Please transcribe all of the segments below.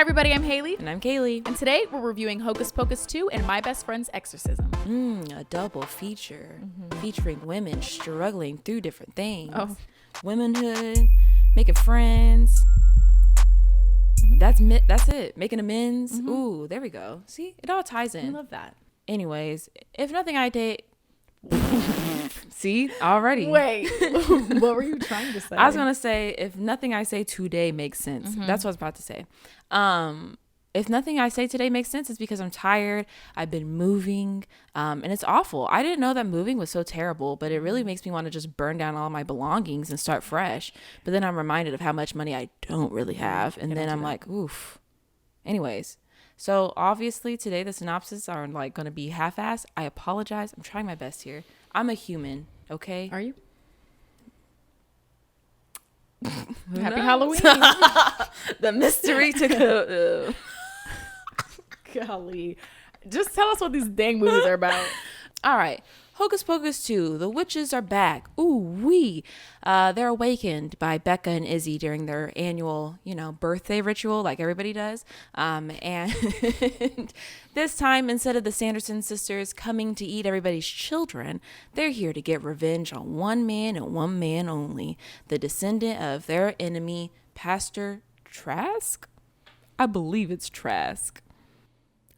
everybody, I'm Haley. And I'm Kaylee. And today we're reviewing Hocus Pocus 2 and My Best Friend's Exorcism. A double feature featuring women struggling through different things. Oh. Womanhood, making friends. That's it. Making amends. Ooh, there we go. See, it all ties in. I love that. Anyways, if nothing I date... See, already. Wait, what were you trying to say? I was going to say, if nothing I say today makes sense. That's what I was about to say. If nothing I say today makes sense, it's because I'm tired. I've been moving, and it's awful. I didn't know that moving was so terrible, but it really makes me want to just burn down all my belongings and start fresh. But then I'm reminded of how much money I don't really have, and then I'm like, oof. Anyways, so obviously today the synopses are like going to be half-assed. I apologize. I'm trying my best here. I'm a human, okay? Are you? Happy Halloween. The mystery to go. Golly. Just tell us what these dang movies are about. All right. Hocus Pocus 2. The witches are back. Ooh, wee. They're awakened by Becca and Izzy during their annual, birthday ritual like everybody does. And this time, instead of the Sanderson sisters coming to eat everybody's children, they're here to get revenge on one man and one man only, the descendant of their enemy, Pastor Trask? I believe it's Trask.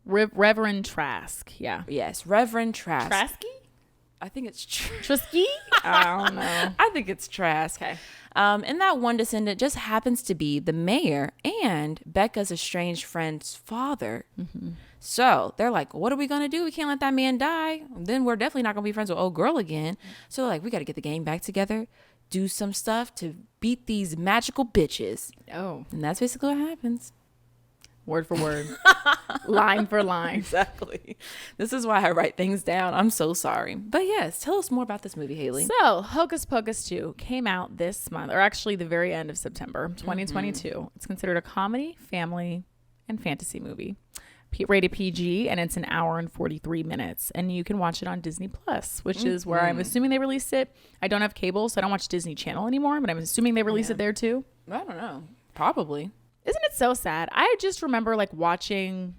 Reverend Trask, yeah. Yes, Reverend Trask. Trasky? I think it's Trasky? I don't know. I think it's Trask. Okay. And that one descendant just happens to be the mayor and Becca's estranged friend's father. So they're like, what are we going to do? We can't let that man die. Then we're definitely not going to be friends with old girl again. So they're like, we got to get the gang back together, do some stuff to beat these magical bitches. Oh. And that's basically what happens. Word for word. Line for line. Exactly. This is why I write things down. I'm so sorry. But yes, tell us more about this movie, Haley. So, Hocus Pocus 2 came out this month, or actually the very end of September 2022. It's considered a comedy, family, and fantasy movie. Rated PG, and it's an hour and 43 minutes. And you can watch it on Disney Plus, which is where I'm assuming they released it. I don't have cable, so I don't watch Disney Channel anymore, but I'm assuming they release it there too. I don't know. Probably. Isn't it so sad? I just remember like watching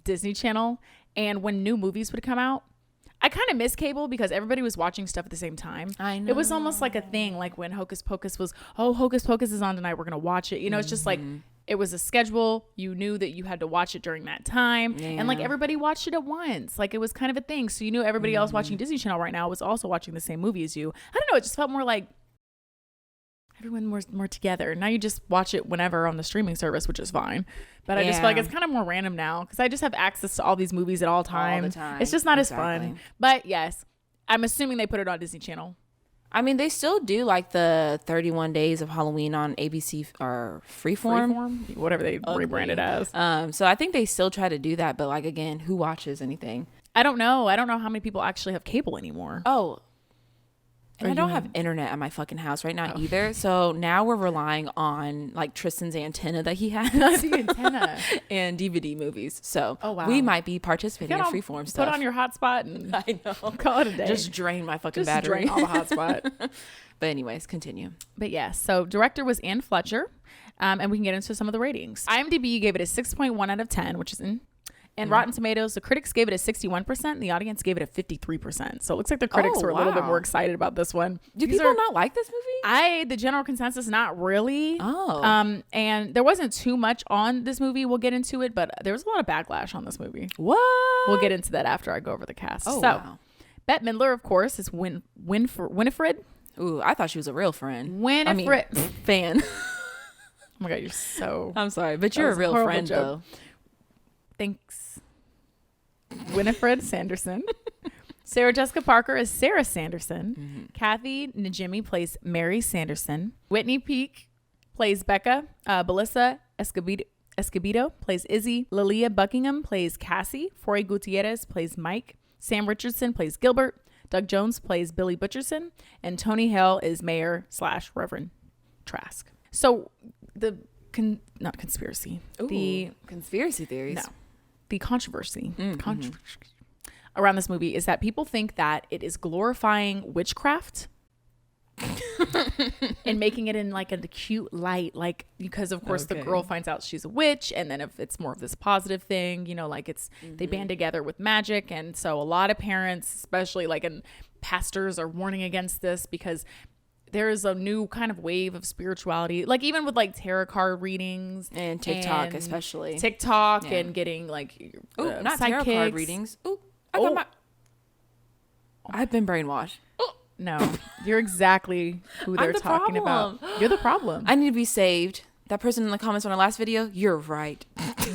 Disney Channel, and when new movies would come out, I kind of miss cable because everybody was watching stuff at the same time. I know. It was almost like a thing, like when Hocus Pocus was, Hocus Pocus is on tonight, we're going to watch it. It's just like, it was a schedule. You knew that you had to watch it during that time. Yeah. And like everybody watched it at once. Like it was kind of a thing. So you knew everybody else watching Disney Channel right now was also watching the same movie as you. I don't know. It just felt more like everyone more together. Now you just watch it whenever on the streaming service, which is fine. But I just feel like it's kind of more random now because I just have access to all these movies at all time. It's just not as fun. But yes, I'm assuming they put it on Disney Channel. I mean, they still do like the 31 Days of Halloween on ABC or Freeform. Whatever they rebranded as. So I think they still try to do that. But like, again, who watches anything? I don't know. I don't know how many people actually have cable anymore. Oh, and I don't have internet at my fucking house right now either. So now we're relying on like Tristan's antenna that he has. The antenna. And DVD movies. So we might be participating in Freeform stuff. Put on your hotspot and I know. Call it a day. Just drain my fucking battery. Drain all the hotspot. But anyways, continue. But yes, so director was Ann Fletcher. And we can get into some of the ratings. IMDb gave it a 6.1 out of 10, which is And Rotten Tomatoes, the critics gave it a 61%, and the audience gave it a 53%. So it looks like the critics were a little bit more excited about this one. Do people not like this movie? The general consensus, not really. Oh. And there wasn't too much on this movie. We'll get into it, but there was a lot of backlash on this movie. What? We'll get into that after I go over the cast. Oh, wow. Bette Midler, of course, is Winifred. Ooh, I thought she was a real friend. Winifred. Fan. Oh my God, you're so... I'm sorry, but you're a real friend, though. Thanks. Winifred Sanderson. Sarah Jessica Parker is Sarah Sanderson. Kathy Najimy plays Mary Sanderson. Whitney Peak plays Becca. Belissa Escobedo plays Izzy. Lilia Buckingham plays Cassie. Foy Gutierrez plays Mike. Sam Richardson plays Gilbert. Doug Jones plays Billy Butcherson. And Tony Hale is Mayor/Reverend Trask. So not conspiracy. Ooh, the conspiracy theories. No. The controversy around this movie is that people think that it is glorifying witchcraft and making it in like a cute light, like, because of course the girl finds out she's a witch, and then if it's more of this positive thing, you know, like it's they band together with magic. And so a lot of parents, especially like, and pastors, are warning against this because there is a new kind of wave of spirituality, like even with like tarot card readings and TikTok, especially TikTok, and getting like not tarot card readings. I've been brainwashed. No, you're exactly who they're talking about. You're the problem. I need to be saved. That person in the comments on our last video, you're right.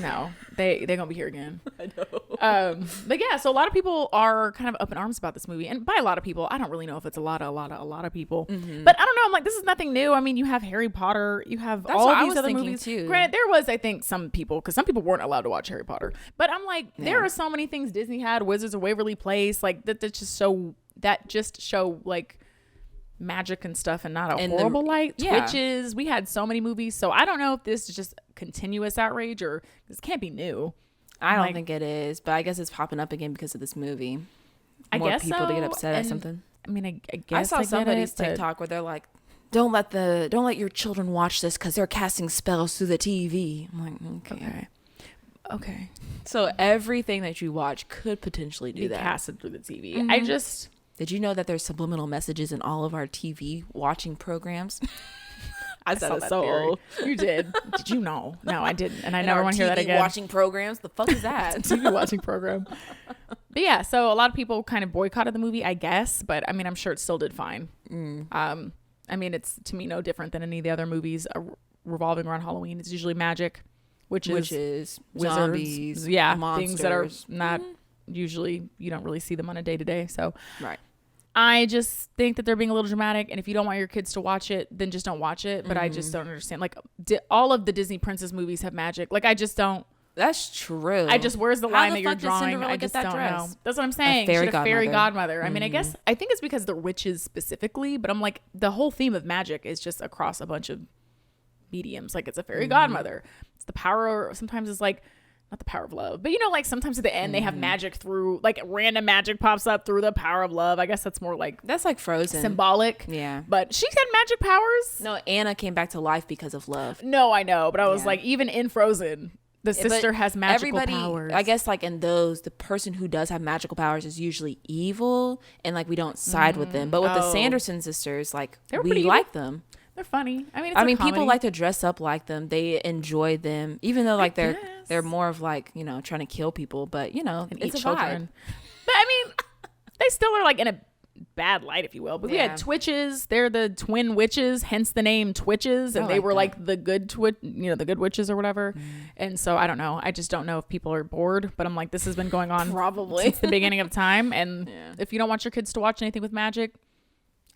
No, they're gonna be here again. I know. But yeah, so a lot of people are kind of up in arms about this movie, and by a lot of people, I don't really know if it's a lot of people. But I don't know. I'm like, this is nothing new. I mean, you have Harry Potter, you have all these other movies too. Granted, there was, I think, some people, because some people weren't allowed to watch Harry Potter. But I'm like, there are so many things Disney had. Wizards of Waverly Place, like that just show like magic and stuff, and not a horrible light. Witches. We had so many movies, so I don't know if this is just continuous outrage or this can't be new. I don't think it is, but I guess it's popping up again because of this movie. More people to get upset at something. I mean, I guess I saw somebody's TikTok where they're like, don't let your children watch this because they're casting spells through the TV. I'm like, okay. So everything that you watch could potentially do that. Casted through the TV. Did you know that there's subliminal messages in all of our TV watching programs? I said so old. You did. Did you know? No, I didn't. And I never want to hear that again. Watching programs? The fuck is that? TV watching program. But yeah, so a lot of people kind of boycotted the movie, I guess. But I mean, I'm sure it still did fine. I mean, it's to me no different than any of the other movies revolving around Halloween. It's usually magic, witches, zombies, monsters. Things that are not usually, you don't really see them on a day-to-day. So right. I just think that they're being a little dramatic, and if you don't want your kids to watch it, then just don't watch it. But I just don't understand. Like, all of the Disney princess movies have magic. Like, I just don't. That's true. Where's the line that you're drawing? I just don't know. That's what I'm saying. A fairy godmother. I mean, I think it's because they're witches specifically, but I'm like, the whole theme of magic is just across a bunch of mediums. Like, it's a fairy godmother. It's the power. Sometimes it's like, not the power of love, but you know, like sometimes at the end they have magic through, like random magic pops up through the power of love. I guess that's more like, that's like Frozen, symbolic. Yeah, but she's had magic powers. No, Anna came back to life because of love. No, I know, but I was like, even in Frozen, the sister has magical powers. I guess like in those, the person who does have magical powers is usually evil, and like we don't side with them. But with the Sanderson sisters, like we like them. They're funny. I mean, people like to dress up like them. They enjoy them, even though like they're more of like, you know, trying to kill people. But you know, and it's a vibe. But I mean, they still are like in a bad light, if you will. But we had Twitches. They're the twin witches, hence the name Twitches, and they were like the good the good witches or whatever. And so I don't know. I just don't know if people are bored. But I'm like, this has been going on probably since the beginning of time. And if you don't want your kids to watch anything with magic,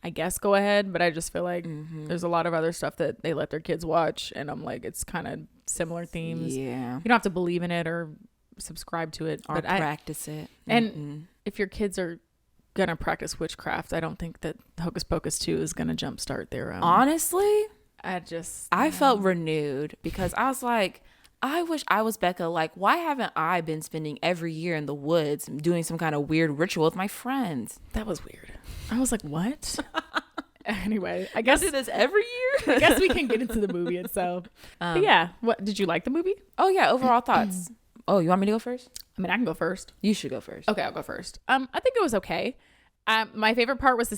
I guess go ahead, but I just feel like there's a lot of other stuff that they let their kids watch, and I'm like, it's kind of similar themes. Yeah, you don't have to believe in it or subscribe to it or practice it. And if your kids are gonna practice witchcraft, I don't think that Hocus Pocus 2 is gonna jumpstart their honestly, I felt renewed because I was like, I wish I was Becca. Like, why haven't I been spending every year in the woods doing some kind of weird ritual with my friends? That was weird. I was like, what? Anyway, I guess I do this every year. I guess we can get into the movie itself. But yeah, what did you like the movie? Oh yeah, overall thoughts. Oh, you want me to go first? I mean, I can go first. You should go first. Okay, I'll go first. I think it was okay. My favorite part was the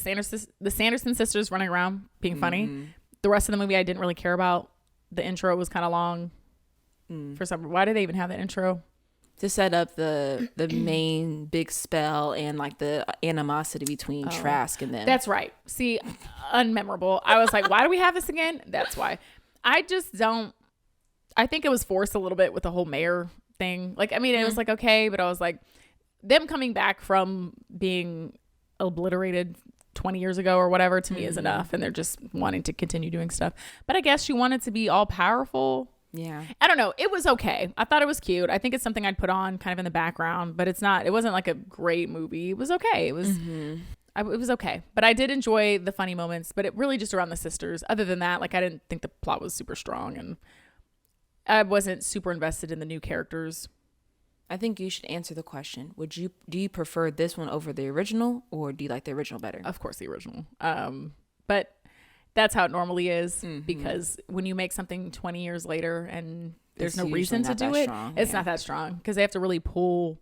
Sanderson sisters running around being funny. The rest of the movie I didn't really care about. The intro was kind of long. For some, why did they even have that intro? To set up the main big spell and like the animosity between Trask and them. That's right. See, unmemorable. I was like, why do we have this again? That's why. I just don't. I think it was forced a little bit with the whole mayor thing. Like, I mean, it was like okay, but I was like, them coming back from being obliterated 20 years ago or whatever to me is enough, and they're just wanting to continue doing stuff. But I guess she wanted to be all powerful. Yeah. I don't know. It was okay. I thought it was cute. I think it's something I'd put on kind of in the background, but it wasn't like a great movie. It was okay. It was it was okay. But I did enjoy the funny moments, but it really just around the sisters. Other than that, like I didn't think the plot was super strong, and I wasn't super invested in the new characters. I think you should answer the question. Do you prefer this one over the original, or do you like the original better? Of course the original. But that's how it normally is. Because when you make something 20 years later and there's no reason to do it, it's not that strong, because they have to really pull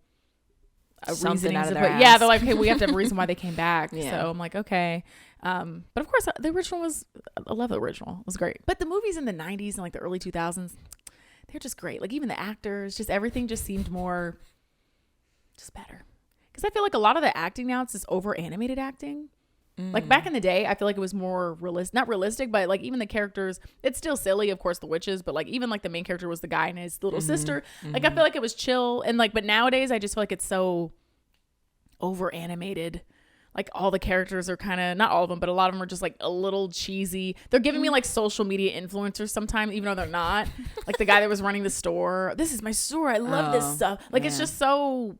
a something out of their ass. Yeah, they're like, hey, we have to have a reason why they came back. So I'm like, okay. But of course, the original was, I love the original. It was great. But the movies in the 90s and like the early 2000s, they're just great. Like even the actors, just everything just seemed more, just better. Because I feel like a lot of the acting now, it's just over animated acting. Like back in the day, I feel like it was more realistic, not realistic, but like even the characters, it's still silly, of course, the witches, but like even like the main character was the guy and his little sister. Like I feel like it was chill. And like, but nowadays I just feel like it's so over animated. Like all the characters are kind of, not all of them, but a lot of them are just like a little cheesy. They're giving me like social media influencers sometimes, even though they're not. Like the guy that was running the store, this is my store, I love this stuff. Like it's just so,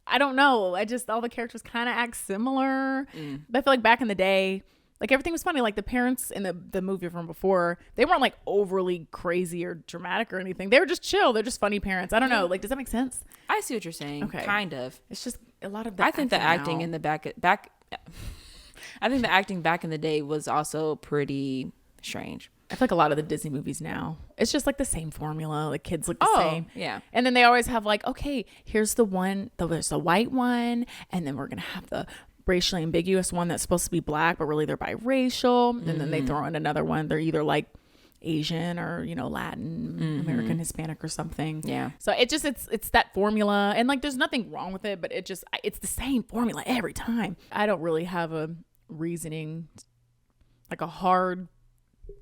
I don't know. All the characters kind of act similar. But I feel like back in the day, like everything was funny. Like the parents in the movie from before, they weren't like overly crazy or dramatic or anything. They were just chill. They're just funny parents. I don't know. Like, does that make sense? I see what you're saying. Okay. Kind of. It's just a lot of the I think the acting in the back I think the acting back in the day was also pretty strange. I feel like a lot of the Disney movies now, it's just like the same formula. Like kids look the same. Yeah. And then they always have like, okay, here's the one, there's the white one. And then we're going to have the racially ambiguous one that's supposed to be black, but really they're biracial. And then they throw in another one. They're either like Asian or, you know, Latin, American, Hispanic or something. Yeah. So it's that formula. And like, there's nothing wrong with it, but it's the same formula every time. I don't really have a reasoning, like a hard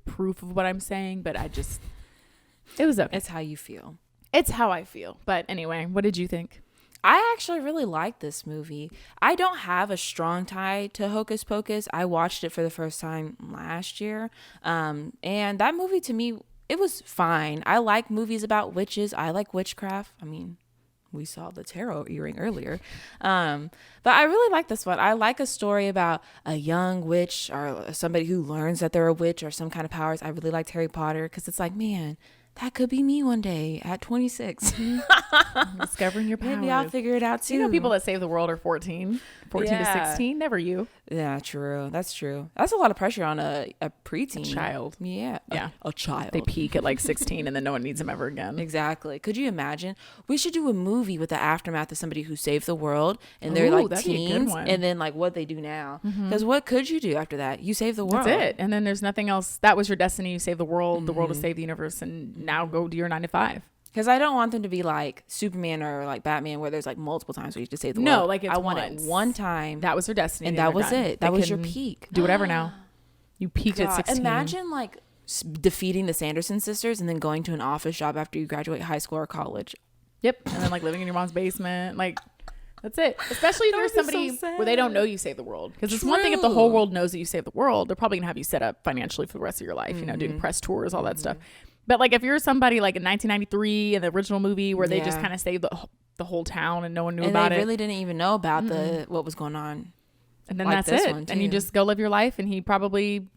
proof of what I'm saying, but it was okay. It's how you feel. It's how I feel. But anyway, what did you think? I actually really like this movie. I don't have a strong tie to Hocus Pocus. I watched it for the first time last year. And that movie to me, it was fine. I like movies about witches. I like witchcraft. I mean, we saw the tarot earring earlier. But I really like this one. I like a story about a young witch or somebody who learns that they're a witch or some kind of powers. I really liked Harry Potter because it's like, man, that could be me one day at 26. Discovering your powers. Maybe I'll figure it out too. You know, people that save the world are 14 to 16. Never you. Yeah, true. That's true. That's a lot of pressure on a preteen. A child. Yeah. A child. They peak at like 16 and then no one needs them ever again. Exactly. Could you imagine? We should do a movie with the aftermath of somebody who saved the world and they're like teens and then like what they do now. Because what could you do after that? You save the world. That's it. And then there's nothing else. That was your destiny. You saved the world. The world has saved the universe. And now go do your 9 to 5. Because I don't want them to be like Superman or like Batman where there's like multiple times where you have to save the world. No, like it's I want it one time. That was their destiny. And that was it. That was your peak. Do whatever now. You peaked at 16. Imagine like defeating the Sanderson sisters and then going to an office job after you graduate high school or college. Yep. And then like living in your mom's basement. Like that's it. Especially if you're somebody where they don't know you saved the world. Because it's one thing if the whole world knows that you saved the world. They're probably going to have you set up financially for the rest of your life. You know, doing press tours, all that stuff. But like if you're somebody like in 1993 in the original movie where they just kind of saved the whole town and no one knew about it. And they really didn't even know about what was going on. And then like that's it. And you just go live your life. And he probably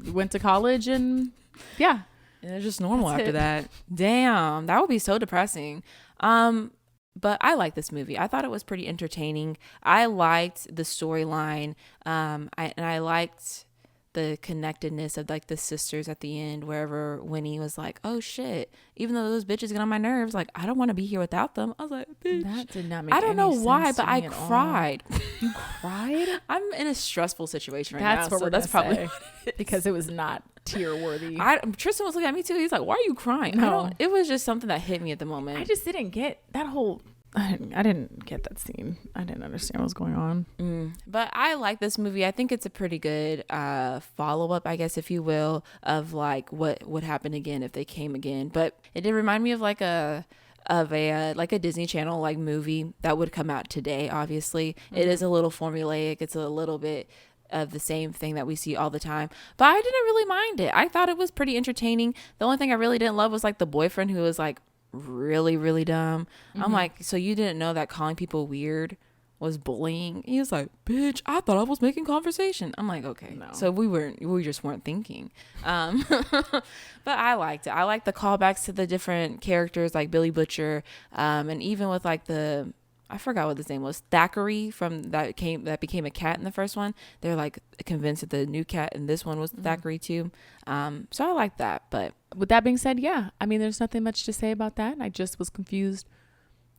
went to college and yeah. And it's just normal after that. Damn, that would be so depressing. But I like this movie. I thought it was pretty entertaining. I liked the storyline. And I liked the connectedness of like the sisters at the end, wherever Winnie was like, oh shit, even though those bitches get on my nerves, like I don't want to be here without them. I was like, bitch, that did not make I don't know why, but I cried. You cried? I'm in a stressful situation right now. That's probably because it was not tear worthy. Tristan was looking at me too. He's like, why are you crying? No. It was just something that hit me at the moment. I just didn't get that whole I didn't get that scene. I didn't understand what was going on. But I like this movie. I think it's a pretty good follow-up, I guess, if you will, of like what would happen again if they came again. But it did remind me of like a Disney Channel like movie that would come out today. Obviously, it is a little formulaic. It's a little bit of the same thing that we see all the time, but I didn't really mind it. I thought it was pretty entertaining. The only thing I really didn't love was like the boyfriend who was like really, really dumb. I'm like, so you didn't know that calling people weird was bullying? He was like, bitch, I thought I was making conversation. I'm like, okay, no. So we just weren't thinking. But I liked it. I liked the callbacks to the different characters like Billy Butcher, and even with like the I forgot what his name was, Thackeray that became a cat in the first one. They're like convinced that the new cat in this one was Thackeray too. So I like that. But with that being said, yeah, I mean, there's nothing much to say about that. I just was confused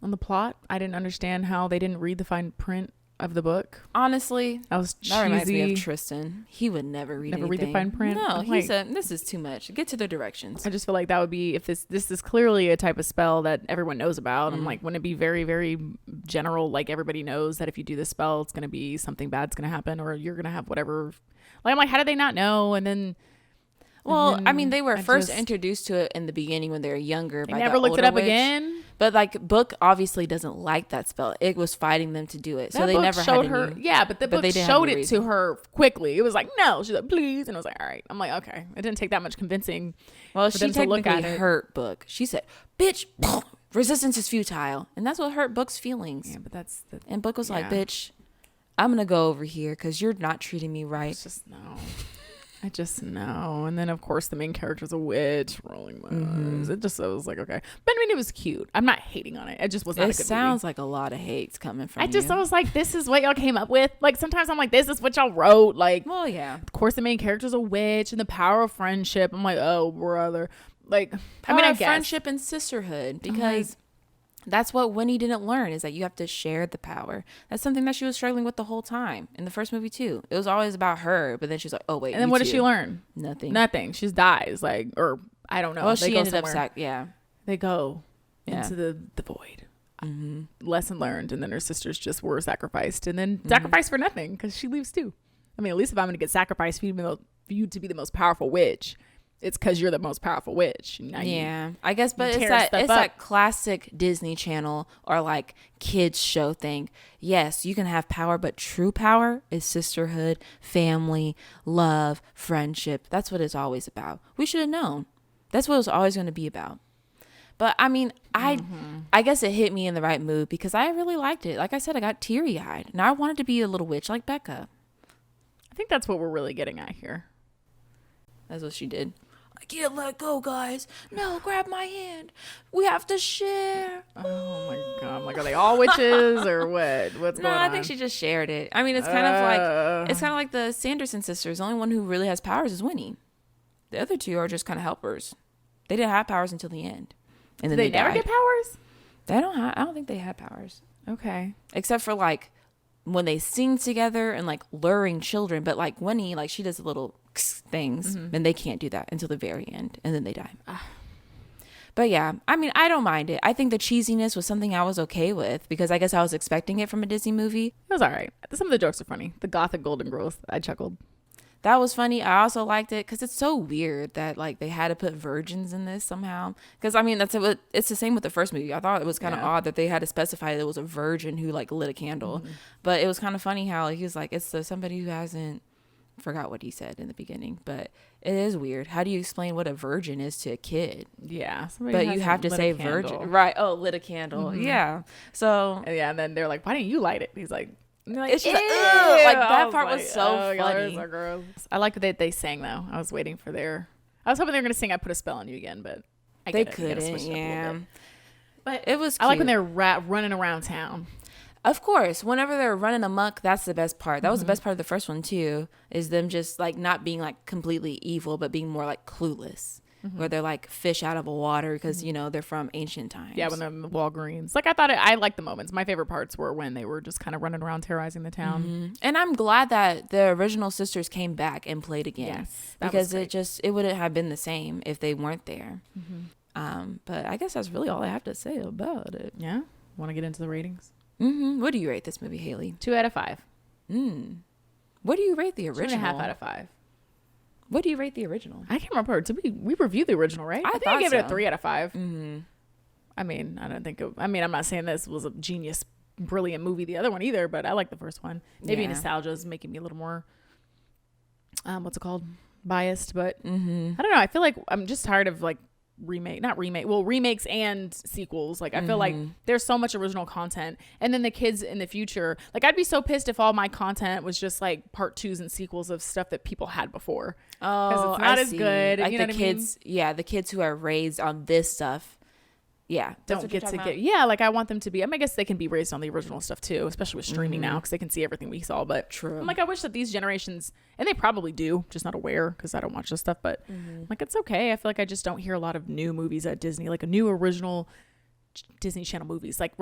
on the plot. I didn't understand how they didn't read the fine print of the book. Honestly, that reminds me of Tristan. He would never read the fine print. No, he said this is too much. Get to the directions. I just feel like that would be, if this is clearly a type of spell that everyone knows about. I'm like, wouldn't it be very, very general? Like everybody knows that if you do this spell, it's going to be something bad's going to happen, or you're going to have whatever. Like I'm like, how did they not know? And then. Well, I mean, they were first introduced to it in the beginning when they were younger. I never looked it up again. But like, book obviously doesn't like that spell. It was fighting them to do it, so they never showed her. Yeah, but the book showed it to her quickly. It was like, no, she's like, please, and I was like, all right. I'm like, okay. It didn't take that much convincing. Well, she technically hurt Book. She said, "Bitch, resistance is futile," and that's what hurt Book's feelings. Yeah, but and Book was like, "Bitch, I'm gonna go over here because you're not treating me right." It's just no. I just know. And then, of course, the main character's a witch. Rolling my eyes. I was like, okay. But I mean, it was cute. I'm not hating on it. It just was not a good movie. It sounds like a lot of hate's coming from I was like, this is what y'all came up with. Like, sometimes I'm like, this is what y'all wrote. Like, well, yeah. Of course, the main character's a witch and the power of friendship. I'm like, oh, brother. Like, I guess. Friendship and sisterhood. Because that's what Winnie didn't learn, is that you have to share the power. That's something that she was struggling with the whole time in the first movie too. It was always about her, but then she's like, oh wait. And then what did she learn? Nothing. She just dies, like, or I don't know. Well, she ended up They go into the void. Lesson learned, and then her sisters just were sacrificed, and then sacrificed for nothing because she leaves too. I mean, at least if I'm going to get sacrificed for you to be the most powerful witch, it's because you're the most powerful witch. I guess, but it's that classic Disney Channel or like kids show thing. Yes, you can have power, but true power is sisterhood, family, love, friendship. That's what it's always about. We should have known. That's what it's always going to be about. But I mean, I guess it hit me in the right mood because I really liked it. Like I said, I got teary-eyed, and I wanted to be a little witch like Becca. I think that's what we're really getting at here. That's what she did. I can't let go, guys. No, grab my hand. We have to share. Oh my god! Like, are they all witches or what? What's going on? No, I think she just shared it. I mean, it's kind of like the Sanderson sisters. The only one who really has powers is Winnie. The other two are just kind of helpers. They didn't have powers until the end, and then they never died. get powers. I don't think they had powers. Okay, except for like when they sing together and like luring children. But like Winnie, like she does little things, and they can't do that until the very end, and then they die. But yeah, I mean, I don't mind it. I think the cheesiness was something I was okay with because I guess I was expecting it from a Disney movie. It was all right. Some of the jokes are funny. The gothic golden girls, I chuckled. That was funny. I also liked it because it's so weird that like they had to put virgins in this somehow. Because I mean, it's the same with the first movie. I thought it was kind of odd that they had to specify that it was a virgin who like lit a candle. But it was kind of funny how he was like, it's somebody who hasn't. Forgot what he said in the beginning, but it is weird. How do you explain what a virgin is to a kid? Yeah, but you have to say virgin, right? Oh, lit a candle. Yeah. So and then they're like, "Why didn't you light it?" He's like, "It's just like that part was so funny." I like that they sang though. I was waiting for I was hoping they were gonna sing "I Put a Spell on You" again, but they couldn't. Yeah, but it was. I like when they're running around town. Of course, whenever they're running amok, that's the best part. That was the best part of the first one too, is them just like not being like completely evil, but being more like clueless, where they're like fish out of a water because you know they're from ancient times. Yeah, when they're in the Walgreens. Like I liked the moments. My favorite parts were when they were just kind of running around terrorizing the town. And I'm glad that the original sisters came back and played again. Yes, because it wouldn't have been the same if they weren't there. But I guess that's really all I have to say about it. Yeah, want to get into the ratings? What do you rate this movie, Haley? 2 out of 5. What do you rate the original? 2.5 out of 5. What do you rate the original? I can't remember. Did we reviewed the original, right? I think I gave it a 3 out of 5. I mean, I'm not saying this was a genius, brilliant movie, the other one either, but I like the first one. Maybe nostalgia is making me a little more, what's it called? Biased, but I don't know. I feel like I'm just tired of like remakes and sequels. Like I feel like there's so much original content, and then the kids in the future, like I'd be so pissed if all my content was just like part 2s and sequels of stuff that people had before. Because it's not as good. Like you know the kids, the kids who are raised on this stuff, Yeah. Don't get to get. Yeah, like I want them to be. I mean, I guess they can be raised on the original stuff too, especially with streaming now, because they can see everything we saw. But true. I'm like, I wish that these generations, and they probably do, just not aware because I don't watch this stuff. But I'm like, it's okay. I feel like I just don't hear a lot of new movies at Disney, like a new original Disney Channel movies. Like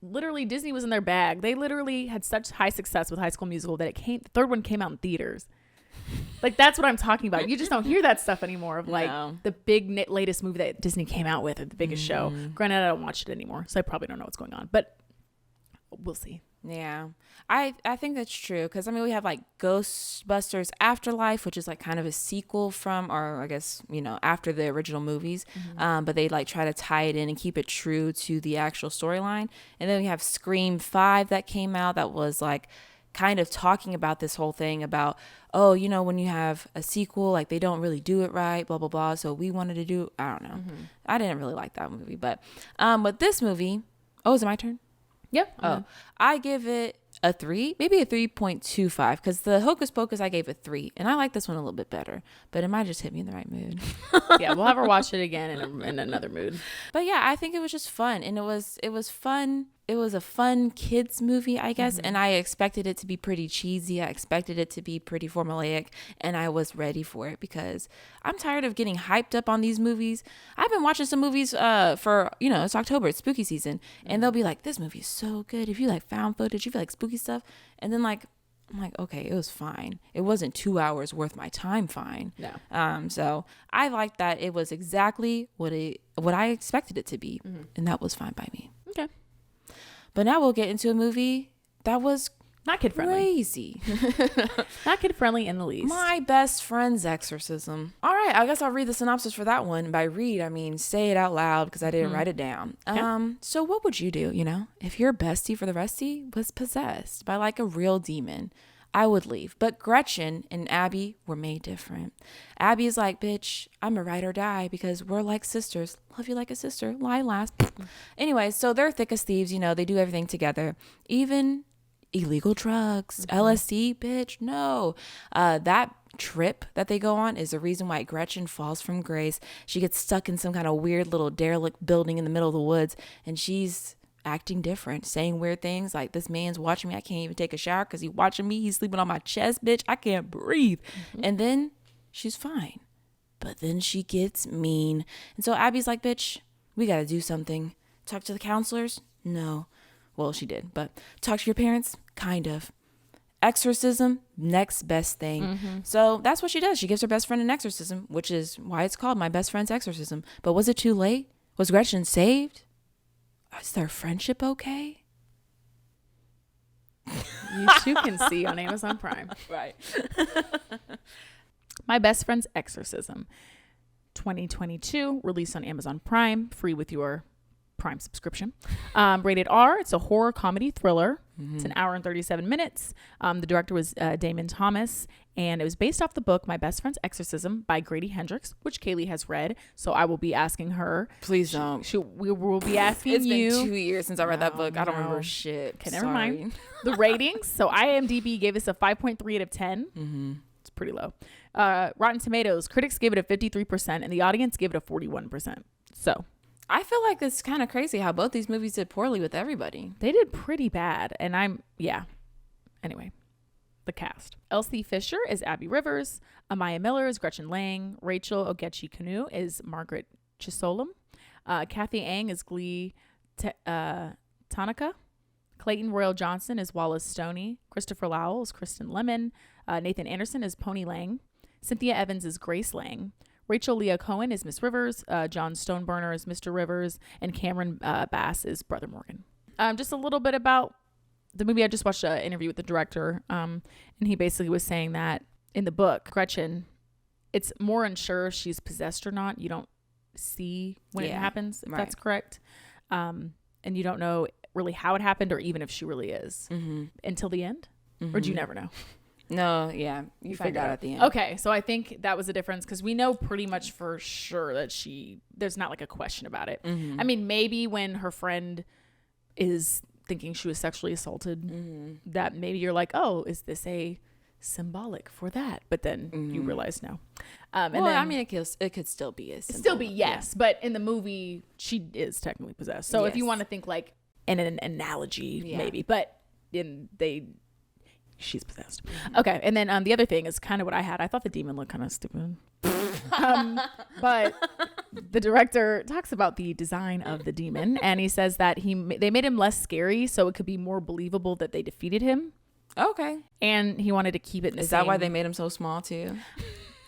literally Disney was in their bag. They literally had such high success with High School Musical that the third one came out in theaters. Like that's what I'm talking about. You just don't hear that stuff anymore of like the big latest movie that Disney came out with, or the biggest show. Granted, I don't watch it anymore, so I probably don't know what's going on, but we'll see. Yeah, I think that's true, because I mean we have like Ghostbusters Afterlife, which is like kind of a sequel from, or I guess, you know, after the original movies, but they like try to tie it in and keep it true to the actual storyline. And then we have Scream 5 that came out that was like kind of talking about this whole thing about, oh, you know, when you have a sequel, like they don't really do it right, blah blah blah, so we wanted to do, I don't know. I didn't really like that movie, but this movie, is it my turn? Yep. I give it a 3, maybe a 3.25, because the Hocus Pocus I gave a 3, and I like this one a little bit better, but it might just hit me in the right mood. Yeah, we'll have her watch it again in another mood. But yeah, I think it was just fun, and it was fun. It was a fun kids movie, I guess, and I expected it to be pretty cheesy. I expected it to be pretty formulaic, and I was ready for it, because I'm tired of getting hyped up on these movies. I've been watching some movies for, you know, it's October, it's spooky season, and they'll be like, this movie is so good. If you like found footage, if you like spooky stuff, and then like, I'm like, okay, it was fine. It wasn't 2 hours worth my time fine. No. So I liked that it was exactly what I expected it to be, and that was fine by me. Okay. But now we'll get into a movie that was not kid friendly. Crazy. Not kid friendly in the least. My Best Friend's Exorcism. All right, I guess I'll read the synopsis for that one. By read, I mean say it out loud, because I didn't write it down. Okay. So what would you do, you know, if your bestie for the restie was possessed by like a real demon? I would leave. But Gretchen and Abby were made different. Abby is like, bitch, I'm a ride or die, because we're like sisters. Love you like a sister. Lie last. Anyway, so they're thick as thieves. You know, they do everything together. Even illegal drugs. LSD, bitch. No. That trip that they go on is the reason why Gretchen falls from grace. She gets stuck in some kind of weird little derelict building in the middle of the woods, and she's acting different, saying weird things like, this man's watching me, I can't even take a shower because he's watching me, he's sleeping on my chest, bitch, I can't breathe. And then she's fine, but then she gets mean. And so Abby's like, bitch, we gotta do something. Talk to the counselors? No. Well, she did, but talk to your parents? Kind of. Exorcism, next best thing. So that's what she does. She gives her best friend an exorcism, which is why it's called My Best Friend's Exorcism. But was it too late? Was Gretchen saved? Is their friendship okay? You too can see on Amazon Prime. Right. My Best Friend's Exorcism, 2022, released on Amazon Prime, free with your Prime subscription. Rated R. It's a horror comedy thriller. It's an hour and 37 minutes. The director was Damon Thomas, and it was based off the book My Best Friend's Exorcism by Grady Hendrix, which Kaylee has read. So I will be asking her. Please don't. We will be asking it's you. It's been 2 years since I read that book. I don't remember shit. Okay, never mind. The ratings. So IMDb gave us a 5.3 out of 10. It's pretty low. Rotten Tomatoes, critics gave it a 53%, and the audience gave it a 41%. So I feel like it's kind of crazy how both these movies did poorly with everybody. They did pretty bad. And Anyway, the cast. Elsie Fisher is Abby Rivers. Amaya Miller is Gretchen Lang. Rachel Ogechi-Kanu is Margaret Chisolum. Kathy Ang is Glee Tanaka. Clayton Royal Johnson is Wallace Stoney. Christopher Lowell is Kristen Lemon. Nathan Anderson is Pony Lang. Cynthia Evans is Grace Lang. Rachel Leah Cohen is Miss Rivers. John Stoneburner is Mr. Rivers. And Cameron Bass is Brother Morgan. Just a little bit about the movie. I just watched an interview with the director. And he basically was saying that in the book, Gretchen, it's more unsure if she's possessed or not. You don't see when it happens, if that's correct. And you don't know really how it happened or even if she really is until the end. Or do you never know? No, yeah. You find out at the end. Okay, so I think that was a difference because we know pretty much for sure that there's not like a question about it. I mean, maybe when her friend is thinking she was sexually assaulted, that maybe you're like, oh, is this a symbolic for that, but then you realize no. And well, then, I mean, it could still be a symbol. Still be, yes, but in the movie she is technically possessed. So if you want to think like in an analogy, maybe, but she's possessed. Okay, and then the other thing is kind of what I had. I thought the demon looked kind of stupid. But the director talks about the design of the demon, and he says that they made him less scary so it could be more believable that they defeated him. Okay. And he wanted to keep it in the same. Is that why they made him so small too?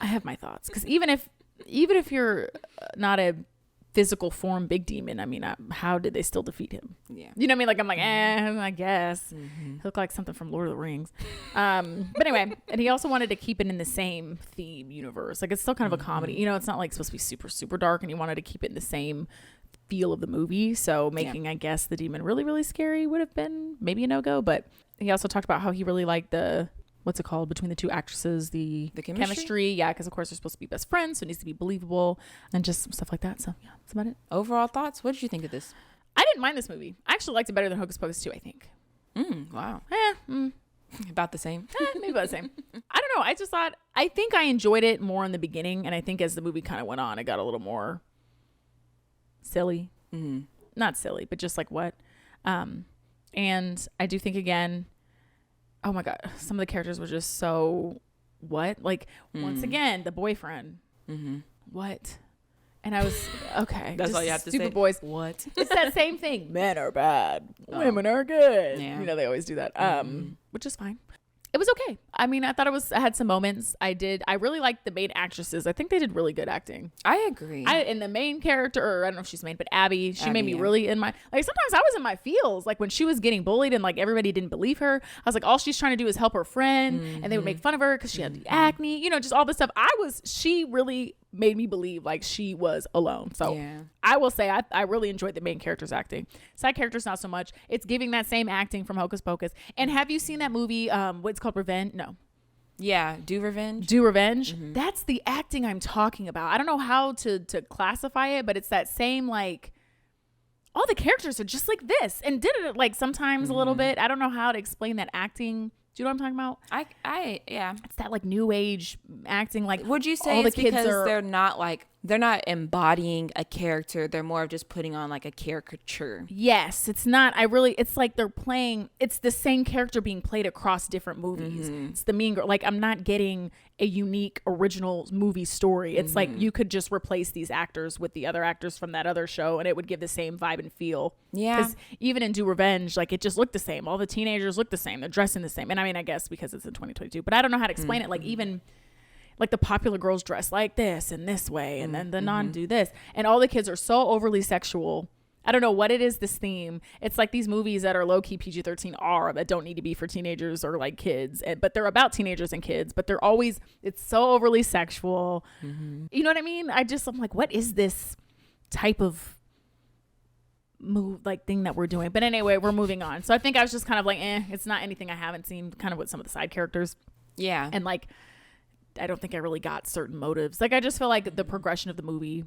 I have my thoughts, because even if you're not a physical form big demon, I mean, how did they still defeat him? Yeah, you know what I mean? Like, I'm like, I guess he looked like something from Lord of the Rings. But anyway, and he also wanted to keep it in the same theme universe. Like, it's still kind of a comedy, you know, it's not like supposed to be super super dark, and he wanted to keep it in the same feel of the movie. So making I guess the demon really really scary would have been maybe a no-go. But he also talked about how he really liked the what's it called between the two actresses, the chemistry. Yeah, because of course they're supposed to be best friends, so it needs to be believable and just stuff like that. So yeah, that's about it. Overall thoughts, what did you think of this? I didn't mind this movie. I actually liked it better than Hocus Pocus 2, I think. Wow. About the same. Maybe about the same. I don't know, I think I enjoyed it more in the beginning, and I think as the movie kind of went on, it got a little more silly. Not silly, but just like what. And I do think, again, oh my god, some of the characters were just so what, like once again the boyfriend, what, and I was okay. That's all you have to say. Stupid boys. What? It's that same thing. Men are bad. Women are good. Yeah. You know, they always do that. Which is fine. It was okay. I mean, I thought I had some moments. I really liked the main actresses. I think they did really good acting. I agree. And the main character, or I don't know if she's main, but Abby, she made me really in my, like, sometimes I was in my feels, like when she was getting bullied and like everybody didn't believe her. I was like, all she's trying to do is help her friend, and they would make fun of her because she had the acne, you know, just all this stuff. She really made me believe like she was alone. So I will say I really enjoyed the main character's acting. Side characters not so much. It's giving that same acting from Hocus Pocus. And have you seen that movie what's called Revenge? No. Yeah, Do Revenge. That's the acting I'm talking about. I don't know how to classify it, but it's that same, like, all the characters are just like this and did it like sometimes a little bit. I don't know how to explain that acting. Do you know what I'm talking about? Yeah. It's that like new age acting. Like, would you say it's because they're not embodying a character? They're more of just putting on like a caricature. Yes, it's not. It's like they're playing. It's the same character being played across different movies. It's the mean girl. Like, I'm not getting a unique original movie story. It's like you could just replace these actors with the other actors from that other show, and it would give the same vibe and feel. Yeah. Because even in Do Revenge, like, it just looked the same. All the teenagers look the same. They're dressing the same. And I mean, I guess because it's in 2022, but I don't know how to explain it. Like, even like the popular girls dress like this and this way, and then the non do this, and all the kids are so overly sexual. I don't know what it is, this theme. It's like these movies that are low-key PG-13 that don't need to be for teenagers or like kids, but they're about teenagers and kids, but it's so overly sexual. You know what I mean? I'm like, what is this type of thing that we're doing? But anyway, we're moving on. So I think I was just kind of like, it's not anything I haven't seen, kind of with some of the side characters. Yeah. And like, I don't think I really got certain motives. Like, I just feel like the progression of the movie,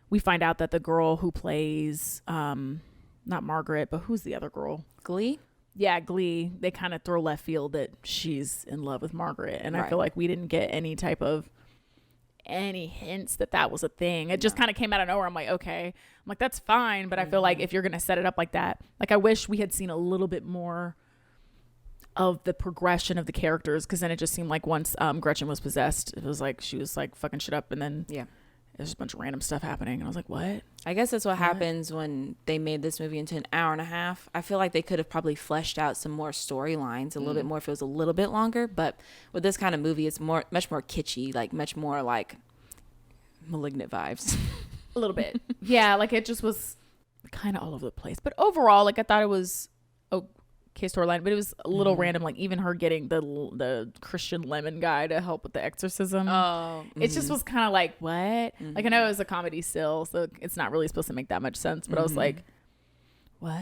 we find out that the girl who plays, not Margaret, but who's the other girl? Glee? Yeah, Glee. They kind of throw left field that she's in love with Margaret. And I feel like we didn't get any hints that was a thing. It just kind of came out of nowhere. I'm like, okay. I'm like, that's fine. But I feel like if you're going to set it up like that, like, I wish we had seen a little bit more of the progression of the characters, because then it just seemed like once Gretchen was possessed, it was like she was like fucking shit up, and then there's just a bunch of random stuff happening, and I was like, what? I guess that's what happens when they made this movie into an hour and a half. I feel like they could have probably fleshed out some more storylines a little bit more if it was a little bit longer, but with this kind of movie, it's much more kitschy, like much more like Malignant vibes. A little bit. Yeah, like it just was kind of all over the place, but overall, like, I thought it was okay storyline, but it was a little random, like even her getting the Christian Lemon guy to help with the exorcism. It just was kind of like, what? Like, I know it was a comedy still, so it's not really supposed to make that much sense, but I was like, what?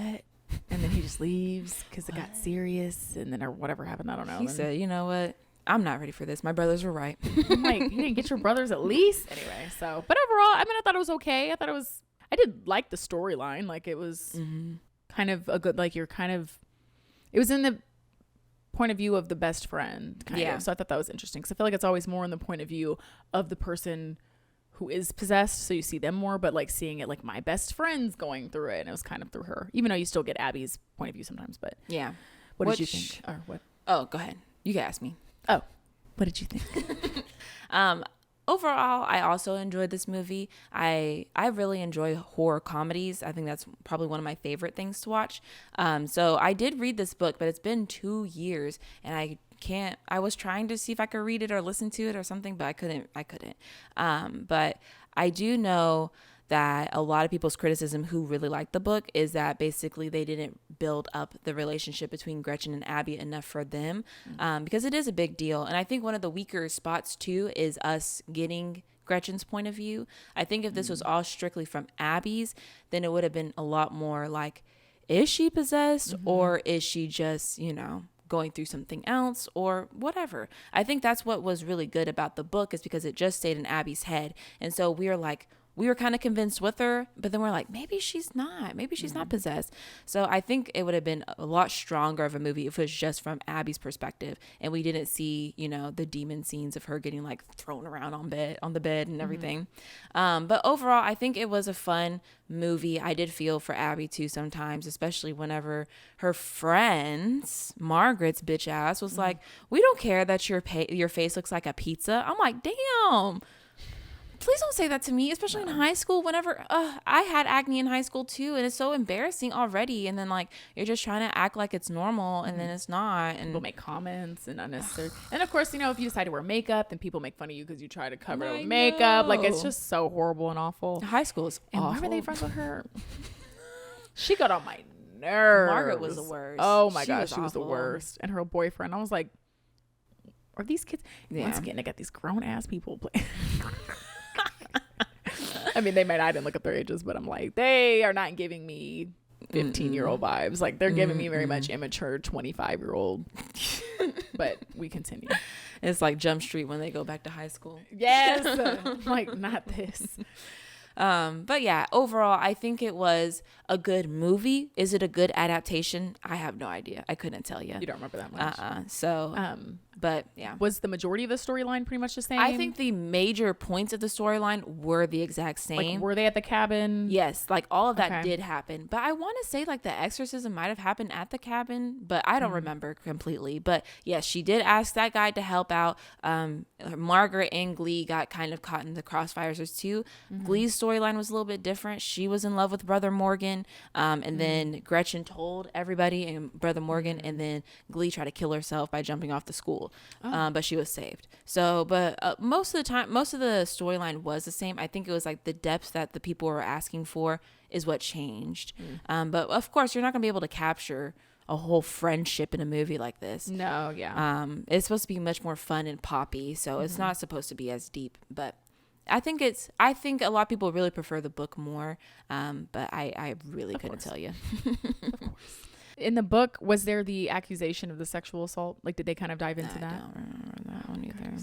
And then he just leaves because it got serious, and then or whatever happened, I don't know. He said, you know what, I'm not ready for this. My brothers were right. I'm like, you didn't get your brothers at least? Anyway, so, but overall, I mean, I thought it was okay. I did like the storyline. Like, it was kind of a good, like, it was in the point of view of the best friend, kind of. So I thought that was interesting, because I feel like it's always more in the point of view of the person who is possessed, so you see them more, but like seeing it like my best friend's going through it, and it was kind of through her, even though you still get Abby's point of view sometimes. But yeah, what did you think? Or what? Oh, go ahead, you can ask me. Oh, what did you think? Overall, I also enjoyed this movie. I really enjoy horror comedies. I think that's probably one of my favorite things to watch. So I did read this book, but it's been 2 years, and I was trying to see if I could read it or listen to it or something, but I couldn't. But I do know that a lot of people's criticism who really liked the book is that basically they didn't build up the relationship between Gretchen and Abby enough for them, because it is a big deal. And I think one of the weaker spots too is us getting Gretchen's point of view. I think if this was all strictly from Abby's, then it would have been a lot more like, is she possessed or is she just, going through something else or whatever. I think that's what was really good about the book, is because it just stayed in Abby's head. And so we were kind of convinced with her, but then we're like, maybe she's not possessed. So I think it would have been a lot stronger of a movie if it was just from Abby's perspective, and we didn't see, the demon scenes of her getting like thrown around on the bed and everything. But overall, I think it was a fun movie. I did feel for Abby too sometimes, especially whenever her friends, Margaret's bitch ass, was like, we don't care that your face looks like a pizza. I'm like, damn. Please don't say that to me, especially in high school. Whenever I had acne in high school too, and it's so embarrassing already. And then like you're just trying to act like it's normal, and then it's not. And people make comments and unnecessary. And of course, if you decide to wear makeup, then people make fun of you because you try to cover it with makeup. Like, it's just so horrible and awful. High school is awful. And why were they friends with her? She got on my nerves. Margaret was the worst. Oh my gosh, she was the worst. And her boyfriend, I was like, are these kids? Yeah. Once again, I got these grown ass people playing. I mean, I didn't look up their ages, but I'm like, they are not giving me 15-year-old vibes. Like, they're giving me very much immature 25-year-old. But we continue. It's like Jump Street when they go back to high school. Yes. I'm like, not this. But yeah, overall, I think it was a good movie. Is it a good adaptation? I have no idea. I couldn't tell you. You don't remember that much. So, but yeah. Was the majority of the storyline pretty much the same? I think the major points of the storyline were the exact same. Like, were they at the cabin? Yes, like all of that did happen. But I want to say like the exorcism might have happened at the cabin, but I don't remember completely. But yes, she did ask that guy to help out. Margaret and Glee got kind of caught in the crossfires too. Glee's storyline was a little bit different. She was in love with Brother Morgan, and then Gretchen told everybody and Brother Morgan, and then Glee tried to kill herself by jumping off the school, but she was saved. So, but most of the time, most of the storyline was the same. I think it was like the depth that the people were asking for is what changed. But of course, you're not gonna be able to capture a whole friendship in a movie like this. No, yeah. It's supposed to be much more fun and poppy, so it's not supposed to be as deep, but I think a lot of people really prefer the book more, but I really couldn't tell you. Of course. In the book, was there the accusation of the sexual assault? Like, did they kind of dive into that? I don't remember that one either.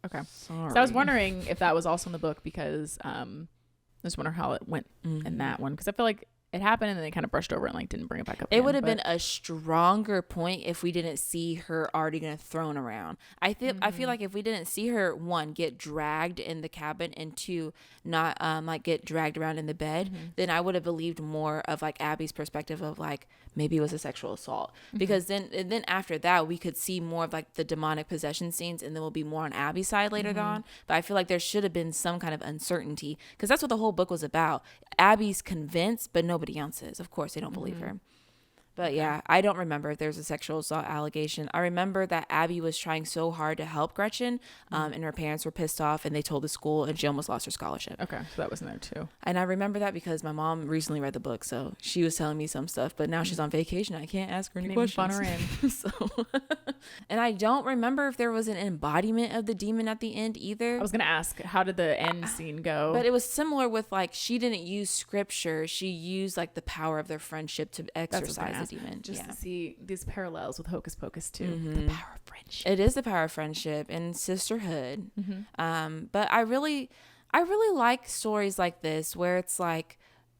Okay. Sorry. So I was wondering if that was also in the book, because I just wonder how it went in that one, because I feel like it happened and then they kind of brushed over it and like didn't bring it back up It again, would have been a stronger point if we didn't see her already getting thrown around. I feel like if we didn't see her, one, get dragged in the cabin, and two, not like get dragged around in the bed, then I would have believed more of like Abby's perspective of like maybe it was a sexual assault, because then after that we could see more of like the demonic possession scenes, and then we'll be more on Abby's side later on. But I feel like there should have been some kind of uncertainty, because that's what the whole book was about. Abby's convinced, but nobody else is. Of course they don't believe her. But yeah, I don't remember if there's a sexual assault allegation. I remember that Abby was trying so hard to help Gretchen, and her parents were pissed off, and they told the school, and she almost lost her scholarship. Okay, so that was in there too. And I remember that because my mom recently read the book, so she was telling me some stuff, but now she's on vacation. I can't ask her any questions. Fun her in. So, and I don't remember if there was an embodiment of the demon at the end either. I was gonna ask, how did the end scene go? But it was similar with like, she didn't use scripture. She used like the power of their friendship to exorcise the demon. Just to see these parallels with Hocus Pocus too. The power of friendship. It is the power of friendship and sisterhood. But I really like stories like this where it's like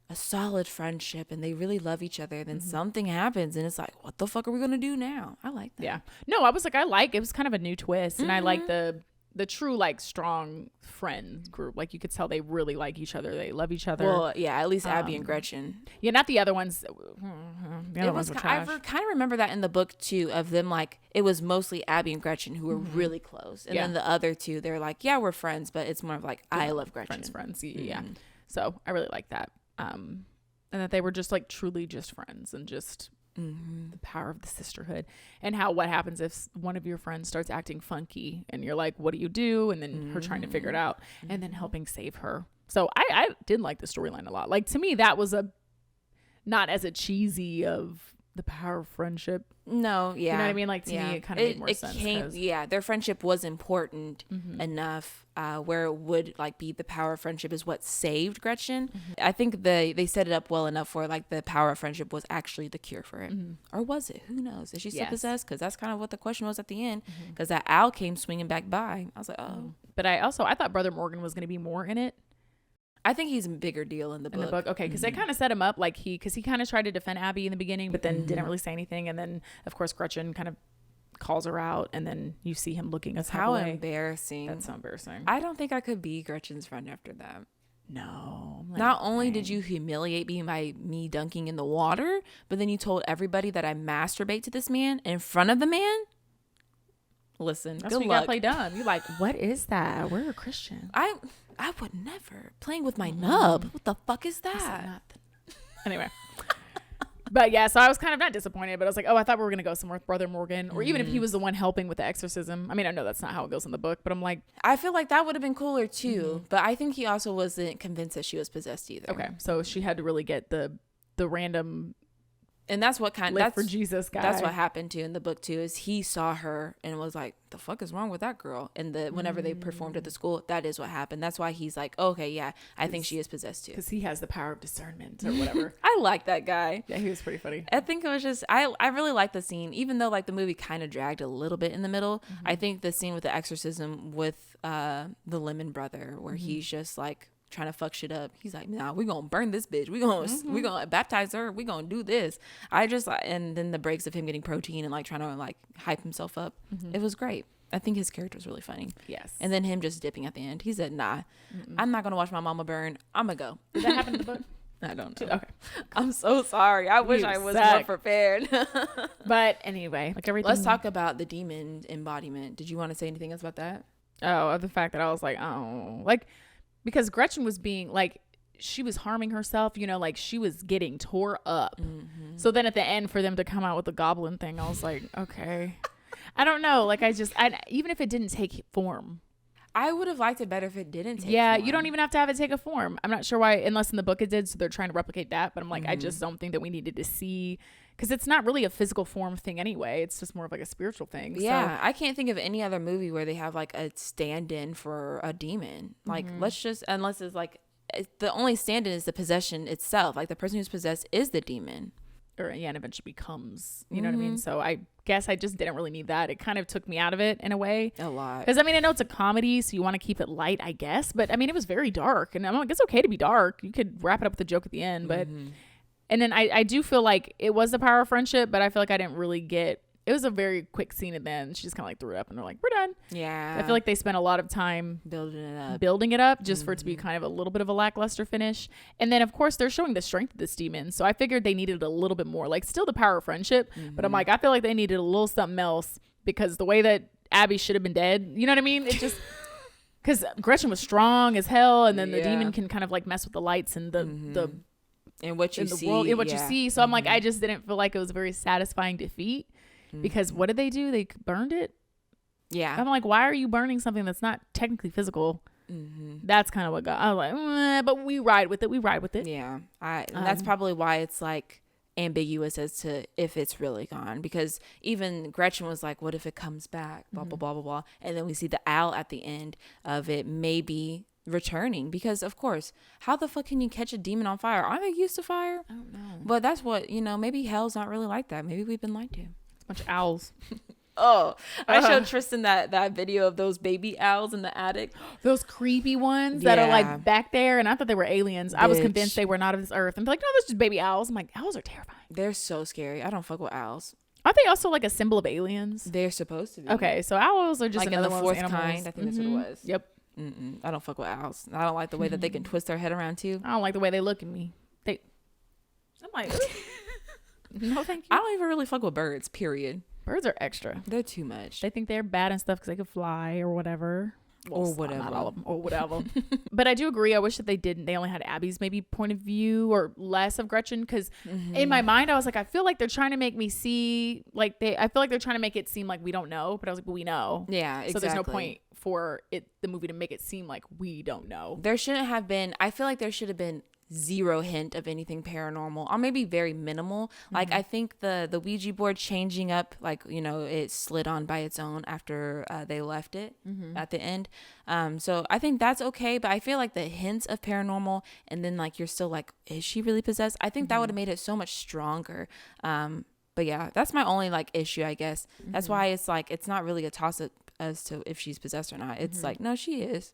a solid friendship and they really love each other, then something happens and it's like, what the fuck are we gonna do now? I like that. Yeah. No, I was like, it was kind of a new twist, and I like the true like strong friend group. Like you could tell they really like each other. They love each other. Well, yeah, at least Abby and Gretchen. Yeah, not the other ones. The other ones were trash. I kind of remember that in the book too, of them like it was mostly Abby and Gretchen who were really close, and then the other two, they're like, yeah, we're friends, but it's more of like I love Gretchen. Friends. Yeah. So I really like that. And that they were just like truly just friends, and just the power of the sisterhood, and what happens if one of your friends starts acting funky and you're like, what do you do? And then her trying to figure it out and then helping save her. So I did like the storyline a lot. Like to me, that was not as a cheesy of the power of friendship. No, yeah. You know what I mean? Like to me, it kind of made more sense. Their friendship was important enough where it would like be the power of friendship is what saved Gretchen. I think they set it up well enough where like the power of friendship was actually the cure for it. Or was it? Who knows? Is she still possessed? Because that's kind of what the question was at the end. Because that owl came swinging back by. I was like, oh. But I thought Brother Morgan was going to be more in it. I think he's a bigger deal in the book. Okay, because they kind of set him up like because he kind of tried to defend Abby in the beginning, but then didn't really say anything, and then of course Gretchen kind of calls her out, and then you see him looking us how embarrassing. That's so embarrassing. I don't think I could be Gretchen's friend after that. No. Not only did you humiliate me by me dunking in the water, but then you told everybody that I masturbate to this man in front of the man. Listen, that's what you gotta play dumb. You're like, what is that? We're a Christian. I would never. Playing with my nub. What the fuck is that? Anyway. But yeah, so I was kind of not disappointed, but I was like, oh, I thought we were going to go somewhere with Brother Morgan, or even if he was the one helping with the exorcism. I mean, I know that's not how it goes in the book, but I'm like. I feel like that would have been cooler too, but I think he also wasn't convinced that she was possessed either. Okay, so she had to really get the random. And that's what that's for Jesus guy. That's what happened too in the book too, is he saw her and was like, the fuck is wrong with that girl? And whenever they performed at the school, that is what happened. That's why he's like, okay, yeah, I think she is possessed too. Because he has the power of discernment or whatever. I like that guy. Yeah, he was pretty funny. I think it was just, I really liked the scene, even though like the movie kind of dragged a little bit in the middle. I think the scene with the exorcism with the Lemon brother, where he's just like, trying to fuck shit up. He's like, nah, we gonna burn this bitch. We gonna baptize her. We gonna do this. And then the breaks of him getting protein and like trying to like hype himself up. It was great. I think his character was really funny. Yes. And then him just dipping at the end. He said, nah, I'm not gonna watch my mama burn. I'm gonna go. Did that happen in the book? I don't know. Okay. I'm so sorry. I wish I was more prepared. But anyway, like everything. Let's talk about the demon embodiment. Did you want to say anything else about that? Oh, the fact that I was like, oh, like, because Gretchen was being like, she was harming herself, you know, like she was getting tore up. So then at the end for them to come out with the goblin thing, I was like, okay. I don't know. Like even if it didn't take form. I would have liked it better if it didn't take form. You don't even have to have it take a form. I'm not sure why, unless in the book it did. So they're trying to replicate that. But I'm like, I just don't think that we needed to see, because it's not really a physical form thing anyway. It's just more of like a spiritual thing. Yeah. So, I can't think of any other movie where they have like a stand-in for a demon. Like unless it's like, the only stand-in is the possession itself. Like the person who's possessed is the demon. And eventually becomes, you know what I mean? So I guess I just didn't really need that. It kind of took me out of it in a way. A lot. Because I mean, I know it's a comedy, so you want to keep it light, I guess. But I mean, it was very dark. And I'm like, it's okay to be dark. You could wrap it up with a joke at the end. But, and then I do feel like it was the power of friendship, but I feel like I didn't really get, it was a very quick scene, and then she just kind of like threw it up and they're like, we're done. Yeah. I feel like they spent a lot of time building it up just for it to be kind of a little bit of a lackluster finish. And then of course they're showing the strength of this demon. So I figured they needed a little bit more, like still the power of friendship, but I'm like, I feel like they needed a little something else, because the way that Abby should have been dead, you know what I mean? It just, because Gretchen was strong as hell, and then the demon can kind of like mess with the lights and the and what you see, world, and what you see. So I'm like, I just didn't feel like it was a very satisfying defeat. Because what did they do? They burned it. Yeah. I'm like, why are you burning something that's not technically physical? That's kind of what got. I was like, but we ride with it. Yeah. And that's probably why it's like ambiguous as to if it's really gone. Because even Gretchen was like, what if it comes back? Blah, blah, blah, blah, blah. And then we see the owl at the end of it maybe returning, because of course, how the fuck can you catch a demon on fire? Aren't they used to fire? I don't know. But that's what, maybe hell's not really like that. Maybe we've been lied to. Bunch of owls. I showed Tristan that video of those baby owls in the attic. Those creepy ones that are like back there, and I thought they were aliens. I was convinced they were not of this earth. And they're like, no, those just baby owls. I'm like, owls are terrifying. They're so scary. I don't fuck with owls. Aren't they also like a symbol of aliens? They're supposed to be. Okay, so owls are just like another in the fourth kind. I think that's what it was. Yep. I don't fuck with owls. I don't like the way that they can twist their head around too. I don't like the way they look at me. I'm like, no, thank you. I don't even really fuck with birds. Period. Birds are extra. They're too much. They think they're bad and stuff because they could fly or whatever. Well, or whatever. Not all of them, or whatever. But I do agree. I wish that they only had Abby's maybe point of view or less of Gretchen, because in my mind I was like, I feel like they're trying to make me see I feel like they're trying to make it seem like we don't know, but I was like, but we know. Yeah, exactly. So there's no point for the movie to make it seem like we don't know. There shouldn't have been. I feel like there should have been zero hint of anything paranormal, or maybe very minimal. Like I think the Ouija board changing up, like, you know, it slid on by its own after they left it at the end. So I think that's okay, but I feel like the hints of paranormal, and then like you're still like, is she really possessed? I think that would have made it so much stronger. But yeah, that's my only like issue, I guess. That's why it's like it's not really a toss up as to if she's possessed or not. It's like, no, she is.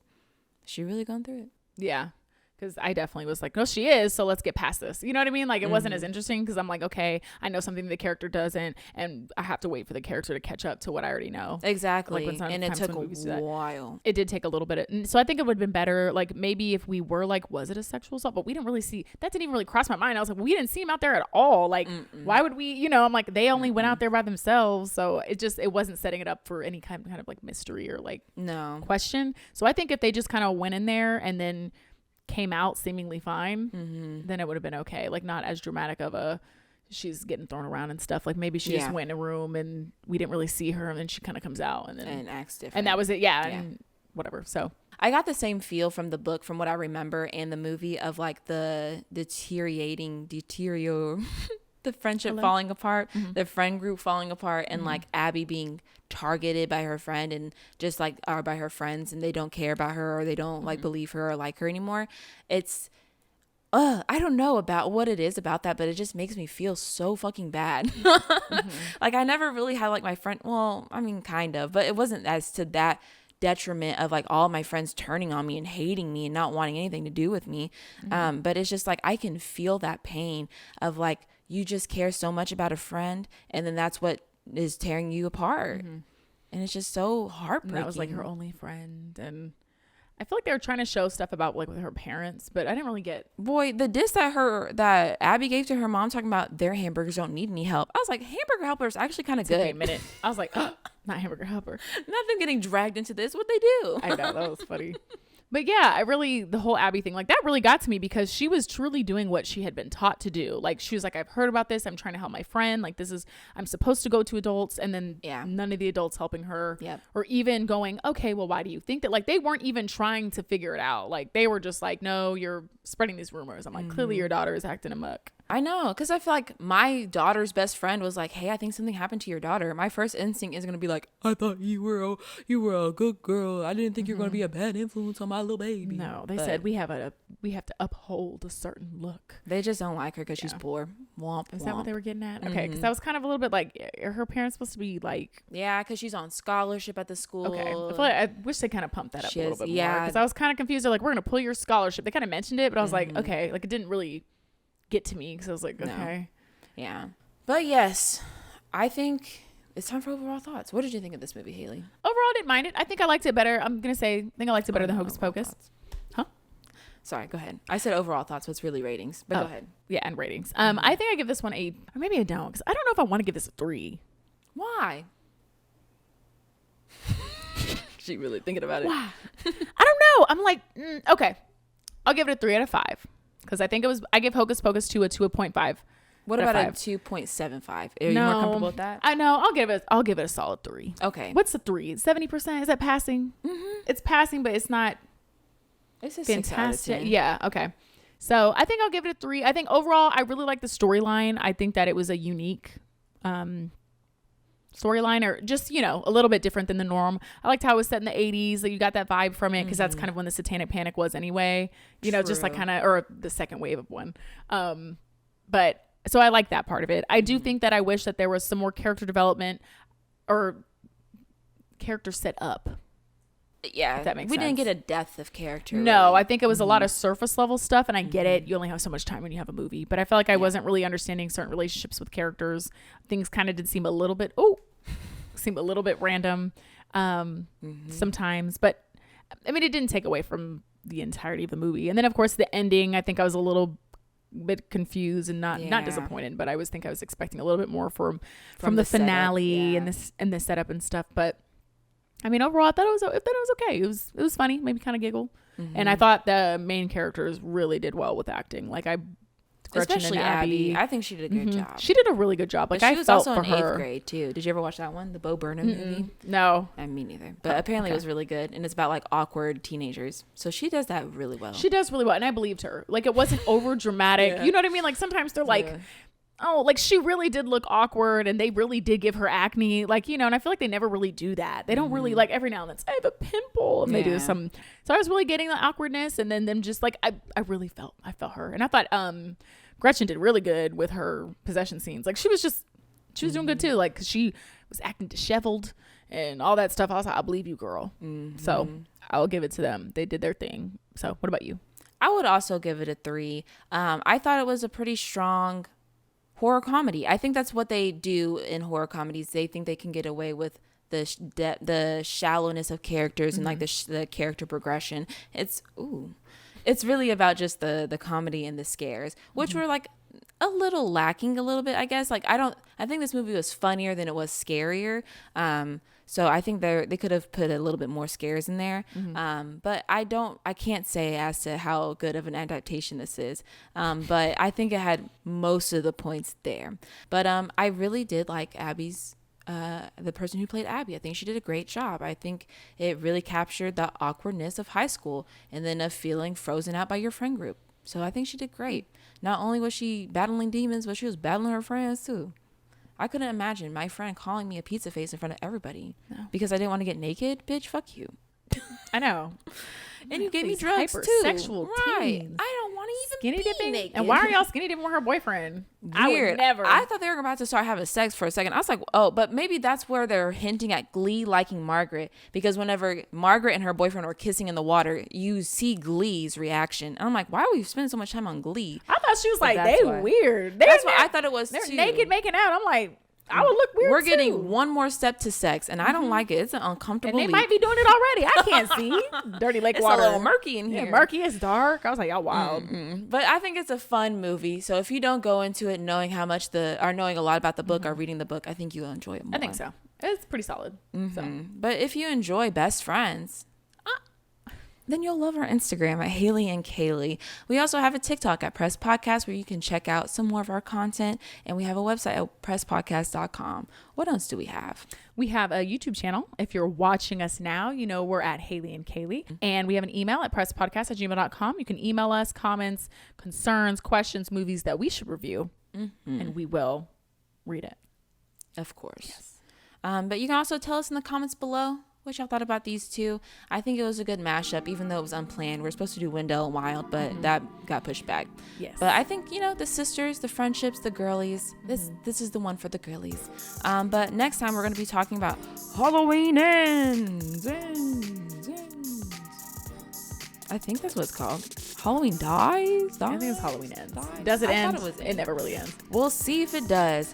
She really gone through it? Yeah. Because I definitely was like, no, she is. So let's get past this. You know what I mean? Like, it wasn't as interesting because I'm like, okay, I know something the character doesn't, and I have to wait for the character to catch up to what I already know. Exactly. Like, and it took a while. It did take a little bit. So I think it would have been better, like, maybe if we were like, was it a sexual assault? But we didn't really see, that didn't even really cross my mind. I was like, we didn't see him out there at all. Like, why would we, you know, I'm like, they only went out there by themselves. So it wasn't setting it up for any kind of like mystery or like question. So I think if they just kind of went in there and then came out seemingly fine, then it would have been okay. Like, not as dramatic of a she's getting thrown around and stuff. Like, maybe she just went in a room and we didn't really see her, and then she kind of comes out and acts different, and that was it. And whatever. So I got the same feel from the book, from what I remember, and the movie, of like the deteriorating the friendship falling apart, the friend group falling apart, and like Abby being targeted by her friend and just like, or by her friends, and they don't care about her, or they don't like believe her or like her anymore. It's I don't know about what it is about that, but it just makes me feel so fucking bad. Like, I never really had like my friend, well, I mean, kind of, but it wasn't as to that detriment of like all my friends turning on me and hating me and not wanting anything to do with me. But it's just like, I can feel that pain of like, you just care so much about a friend, and then that's what is tearing you apart. And it's just so heartbreaking. And that was like her only friend, and I feel like they were trying to show stuff about like with her parents, but I didn't really get. Boy, the diss that Abby gave to her mom, talking about their hamburgers don't need any help. I was like, hamburger helper is actually kind of good. Wait a minute. I was like, oh, not hamburger helper. Not them getting dragged into this. What they do? I know, that was funny. But yeah, the whole Abby thing, like, that really got to me, because she was truly doing what she had been taught to do. Like, she was like, I've heard about this. I'm trying to help my friend. Like, I'm supposed to go to adults, and then none of the adults helping her, or even going, okay, well, why do you think that? Like, they weren't even trying to figure it out. Like, they were just like, no, you're spreading these rumors. I'm like, clearly your daughter is acting amok. I know, because I feel like my daughter's best friend was like, hey, I think something happened to your daughter. My first instinct is going to be like, I thought you were a good girl. I didn't think you were going to be a bad influence on my little baby. No, they said we have to uphold a certain look. They just don't like her because she's poor. Womp, Is that what they were getting at? Okay, because that was kind of a little bit like, are her parents supposed to be like? Yeah, because she's on scholarship at the school. Okay, I feel like, I wish they kind of pumped that up a little bit more, because I was kind of confused. They're like, we're going to pull your scholarship. They kind of mentioned it, but I was like, okay, like, it didn't really get to me, because I was like, okay. Yeah. But yes, I think it's time for overall thoughts. What did you think of this movie, Haley? Overall, I didn't mind it. I think I liked it better. I think I liked it better than Hocus Pocus. Thoughts. Huh? Sorry, go ahead. I said overall thoughts, but it's really ratings. But go ahead. Yeah, and ratings. I think I give this one or maybe I don't, because I don't know if I want to give this a 3. Why? She really thinking about it. Why? I don't know. I'm like, okay, I'll give it a 3 out of 5. Because I give Hocus Pocus 2 a 2.5. What about a 2.75? Are you more comfortable with that? I know. I'll give it a solid 3. Okay. What's the 3? 70%? Is that passing? It's passing, but it's not. It's a fantastic. 6 out of 10. Yeah. Okay. So I think I'll give it a 3. I think overall, I really like the storyline. I think that it was a unique storyline, or just, you know, a little bit different than the norm. I liked how it was set in the 80s. Like, you got that vibe from it, because that's kind of when the Satanic Panic was anyway. You know, just like kind of, or the second wave of one. But so I like that part of it. I do think that I wish that there was some more character development, or character set up. Yeah, if that makes we sense. didn't get a depth of character. No, really. I think it was a lot of surface level stuff, and I get it. You only have so much time when you have a movie, but I felt like I wasn't really understanding certain relationships with characters. Things kind of did seem a little bit random sometimes, but I mean, it didn't take away from the entirety of the movie. And then, of course, the ending, I think I was a little bit confused and not disappointed, but I was expecting a little bit more from the finale and the setup and stuff. But I mean, overall, I thought it was okay. It was funny, maybe kind of giggle. And I thought the main characters really did well with acting. Like Gretchen especially and Abby. I think she did a good job. She did a really good job. Like, but she I was felt also for in her. 8th grade too. Did you ever watch that one, the Bo Burnham movie? No, me neither. But apparently it was really good, and it's about like awkward teenagers. So she does that really well. She does really well, and I believed her. Like, it wasn't over dramatic. You know what I mean? Like, sometimes they're like, oh, like she really did look awkward, and they really did give her acne. Like, you know, and I feel like they never really do that. They don't really, like, every now and then say, I have a pimple, and they do some. So I was really getting the awkwardness, and then them just like, I felt her, and I thought Gretchen did really good with her possession scenes. Like, she was doing good too. Like, 'cause she was acting disheveled and all that stuff. I was like, I believe you, girl. So I'll give it to them. They did their thing. So what about you? I would also give it a 3. I thought it was a pretty strong horror comedy. I think that's what they do in horror comedies. They think they can get away with the shallowness of characters and like the character progression. It's really about just the comedy and the scares, which were like a little lacking a little bit, I guess. Like, I think this movie was funnier than it was scarier. So I think they could have put a little bit more scares in there. But I can't say as to how good of an adaptation this is. But I think it had most of the points there. But I really did like Abby's the person who played Abby. I think she did a great job. I think it really captured the awkwardness of high school and then of feeling frozen out by your friend group. So I think she did great. Not only was she battling demons, but she was battling her friends too. I couldn't imagine my friend calling me a pizza face in front of everybody because I didn't want to get naked. Bitch, fuck you. I know. And you gave me drugs too. Sexual right. teens. I don't want to even skinny be dipping naked. And why are y'all skinny dipping with her boyfriend? Weird. I would never. I thought they were about to start having sex for a second. I was like, oh, but maybe that's where they're hinting at Glee liking Margaret, because whenever Margaret and her boyfriend were kissing in the water, you see Glee's reaction. And I'm like, why are we spending so much time on Glee? I thought she was like, they weird. That's what I thought it was they're too. naked making out. I'm like, I would look weird. We're too. getting one more step to sex, and I don't like it. It's an uncomfortable. And they leap. might be doing it already. I can't see. Dirty lake it's water. a little murky in here. Yeah, murky. It's dark. I was like, y'all wild. But I think it's a fun movie. So if you don't go into it knowing knowing a lot about the book or reading the book, I think you'll enjoy it more. I think so. It's pretty solid. So. But if you enjoy Best Friends, then you'll love our Instagram at Haley and Kaylee. We also have a TikTok at Press Podcast where you can check out some more of our content. And we have a website at presspodcast.com. What else do we have? We have a YouTube channel. If you're watching us now, you know we're at Haley and Kaylee. And we have an email at presspodcast@gmail.com. You can email us comments, concerns, questions, movies that we should review. And we will read it. Of course. Yes. But you can also tell us in the comments below what y'all thought about these two. I think it was a good mashup, even though it was unplanned. We're supposed to do Wendell and Wild, but that got pushed back. Yes. But I think, the sisters, the friendships, the girlies, this is the one for the girlies. But next time we're going to be talking about Halloween Ends. I think that's what it's called. Halloween Dies? I think it's Halloween Ends. Does it end? It never really ends. We'll see if it does.